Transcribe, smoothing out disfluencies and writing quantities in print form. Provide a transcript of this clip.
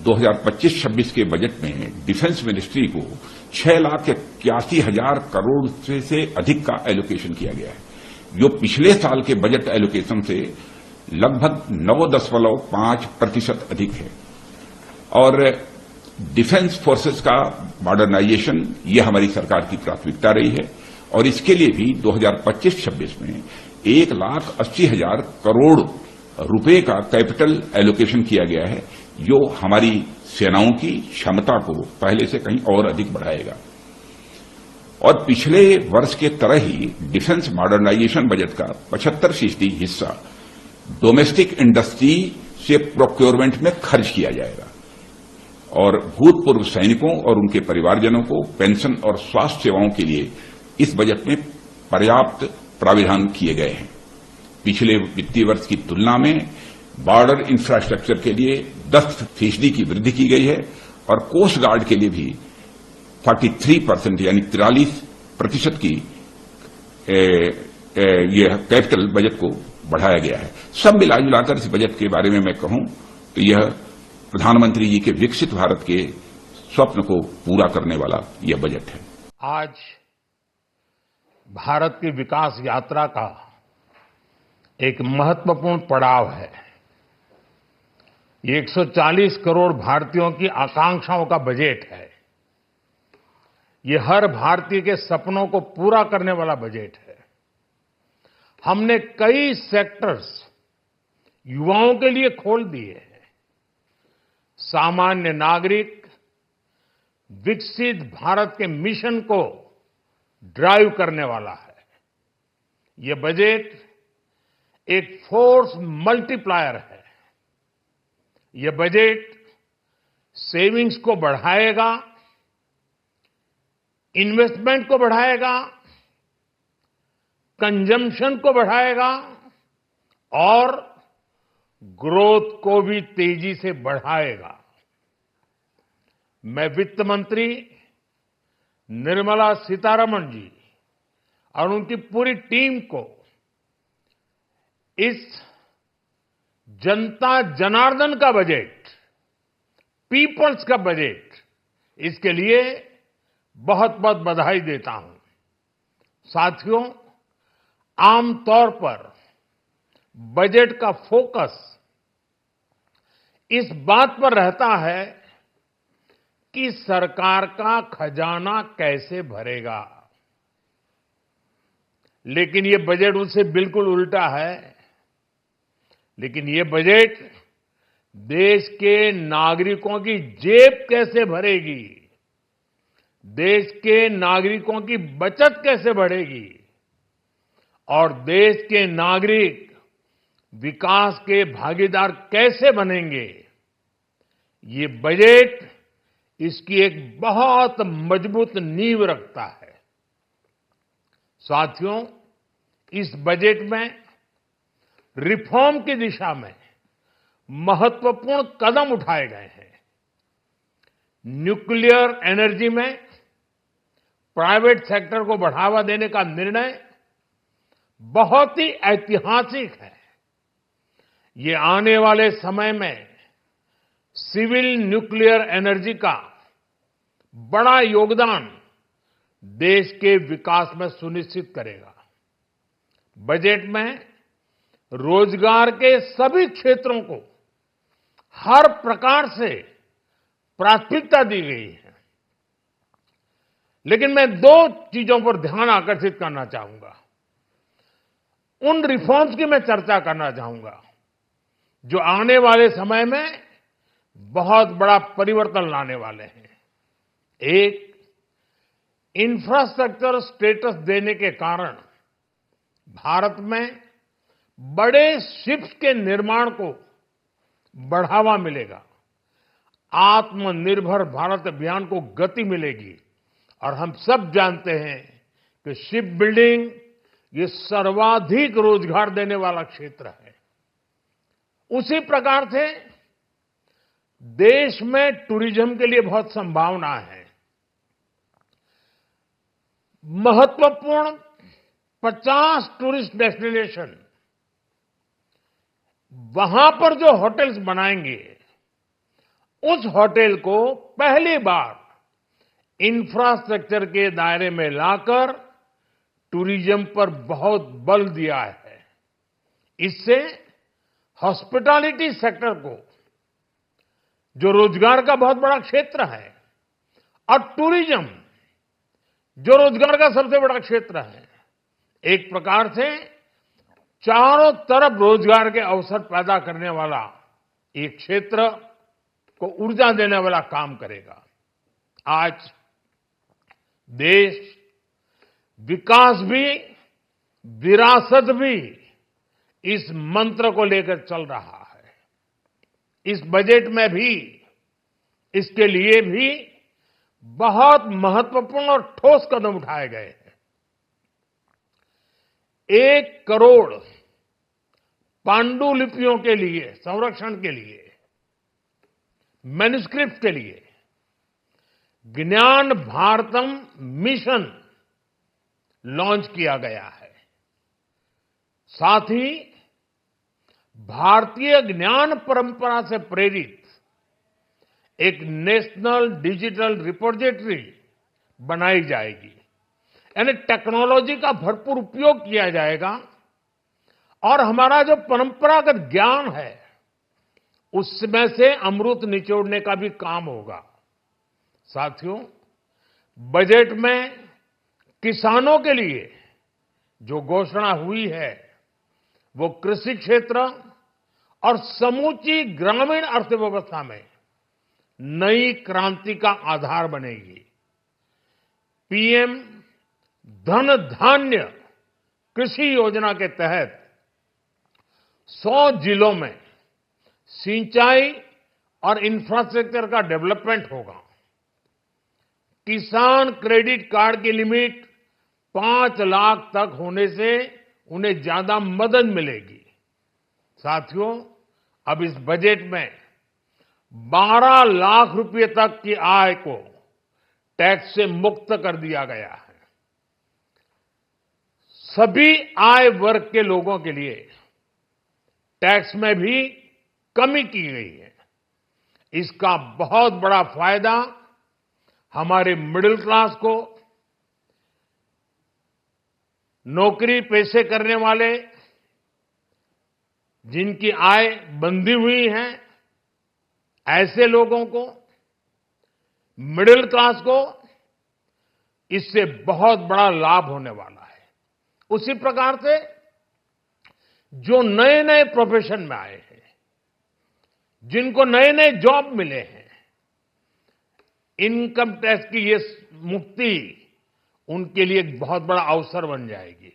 2025-26 के बजट में defence ministry को 6,81,000 करोड़ से अधिक का एलोकेशन किया गया है, जो पिछले साल के बजट एलोकेशन से लगभग 9.5% अधिक है। और डिफेंस फोर्सेस का मॉडर्नाइजेशन ये हमारी सरकार की प्राथमिकता रही है और इसके लिए भी 2025-26 में 1,80,000 करोड़ रुपए का कैपिटल एलोकेशन किया गया है, जो हमारी सेनाओं की क्षमता को पहले से कहीं और अधिक बढ़ाएगा। और पिछले वर्ष के तरह ही डिफेंस मॉडर्नाइजेशन बजट का 75% हिस्सा डोमेस्टिक इंडस्ट्री से प्रोक्योरमेंट में खर्च किया जाएगा और भूतपूर्व सैनिकों और उनके परिवारजनों को पेंशन और स्वास्थ्य सेवाओं के लिए इस बजट में पर्याप्त प्राविधान किए गए हैं। पिछले वित्तीय वर्ष की तुलना में बॉर्डर इंफ्रास्ट्रक्चर के लिए 10% की वृद्धि की गई है और कोस्ट गार्ड के लिए भी 43% यानी 43% की यह कैपिटल बजट को बढ़ाया गया है। सब मिलाजुलाकर इस बजट के बारे में मैं कहूं तो यह प्रधानमंत्री जी के विकसित भारत के स्वप्न को पूरा करने वाला यह बजट है। आज भारत की विकास यात्रा का एक महत्वपूर्ण पड़ाव है। ये 140 करोड़ भारतीयों की आकांक्षाओं का बजट है। ये हर भारतीय के सपनों को पूरा करने वाला बजट है। हमने कई सेक्टर्स युवाओं के लिए खोल दिए हैं। सामान्य नागरिक विकसित भारत के मिशन को ड्राइव करने वाला है। ये बजट एक फोर्स मल्टीप्लायर है। ये बजट सेविंग्स को बढ़ाएगा, इन्वेस्टमेंट को बढ़ाएगा, कंजम्पशन को बढ़ाएगा और ग्रोथ को भी तेजी से बढ़ाएगा। मैं वित्त मंत्री निर्मला सीतारमण जी और उनकी पूरी टीम को इस जनता जनार्दन का बजट, पीपल्स का बजट, इसके लिए बहुत बहुत बधाई देता हूं। साथियों, आमतौर पर बजट का फोकस इस बात पर रहता है कि सरकार का खजाना कैसे भरेगा, लेकिन ये बजट उससे बिल्कुल उल्टा है। लेकिन ये बजट देश के नागरिकों की जेब कैसे भरेगी, देश के नागरिकों की बचत कैसे बढ़ेगी और देश के नागरिक विकास के भागीदार कैसे बनेंगे, ये बजट इसकी एक बहुत मजबूत नींव रखता है। साथियों, इस बजट में रिफॉर्म की दिशा में महत्वपूर्ण कदम उठाए गए हैं। न्यूक्लियर एनर्जी में प्राइवेट सेक्टर को बढ़ावा देने का निर्णय बहुत ही ऐतिहासिक है। ये आने वाले समय में सिविल न्यूक्लियर एनर्जी का बड़ा योगदान देश के विकास में सुनिश्चित करेगा। बजट में रोजगार के सभी क्षेत्रों को हर प्रकार से प्राथमिकता दी गई है। लेकिन मैं दो चीजों पर ध्यान आकर्षित करना चाहूंगा। उन रिफॉर्म्स की मैं चर्चा करना चाहूंगा जो आने वाले समय में बहुत बड़ा परिवर्तन लाने वाले हैं। एक, इंफ्रास्ट्रक्चर स्टेटस देने के कारण भारत में बड़े शिप्स के निर्माण को बढ़ावा मिलेगा। आत्मनिर्भर भारत अभियान को गति मिलेगी और हम सब जानते हैं कि शिप बिल्डिंग ये सर्वाधिक रोजगार देने वाला क्षेत्र है। उसी प्रकार से देश में टूरिज्म के लिए बहुत संभावना है। महत्वपूर्ण 50 टूरिस्ट डेस्टिनेशन, वहां पर जो होटल्स बनाएंगे उस होटल को पहली बार इंफ्रास्ट्रक्चर के दायरे में लाकर टूरिज्म पर बहुत बल दिया है। इससे हॉस्पिटैलिटी सेक्टर को, जो रोजगार का बहुत बड़ा क्षेत्र है, और टूरिज्म, जो रोजगार का सबसे बड़ा क्षेत्र है, एक प्रकार से चारों तरफ रोजगार के अवसर पैदा करने वाला एक क्षेत्र को ऊर्जा देने वाला काम करेगा। आज देश विकास भी, विरासत भी, इस मंत्र को लेकर चल रहा है। इस बजट में भी इसके लिए भी बहुत महत्वपूर्ण और ठोस कदम उठाए गए हैं। 1 करोड़ पांडुलिपियों के लिए, संरक्षण के लिए, मैन्युस्क्रिप्ट के लिए ज्ञान भारतम मिशन लॉन्च किया गया है। साथ ही भारतीय ज्ञान परंपरा से प्रेरित एक नेशनल डिजिटल रिपोजिटरी बनाई जाएगी। यानी टेक्नोलॉजी का भरपूर उपयोग किया जाएगा और हमारा जो परंपरागत ज्ञान है उसमें से अमृत निचोड़ने का भी काम होगा। साथियों, बजट में किसानों के लिए जो घोषणा हुई है वो कृषि क्षेत्र और समूची ग्रामीण अर्थव्यवस्था में नई क्रांति का आधार बनेगी। पीएम धन धान्य कृषि योजना के तहत 100 जिलों में सिंचाई और इंफ्रास्ट्रक्चर का डेवलपमेंट होगा। किसान क्रेडिट कार्ड की लिमिट 5 लाख तक होने से उन्हें ज्यादा मदद मिलेगी। साथियों, अब इस बजट में 12 लाख रुपए तक की आय को टैक्स से मुक्त कर दिया गया है। सभी आय वर्ग के लोगों के लिए टैक्स में भी कमी की गई है। इसका बहुत बड़ा फायदा हमारे मिडिल क्लास को, नौकरी पेशे करने वाले जिनकी आय बंधी हुई है, ऐसे लोगों को, मिडिल क्लास को इससे बहुत बड़ा लाभ होने वाला है। उसी प्रकार से जो नए नए प्रोफेशन में आए हैं, जिनको नए नए जॉब मिले हैं, इनकम टैक्स की ये मुक्ति उनके लिए एक बहुत बड़ा अवसर बन जाएगी।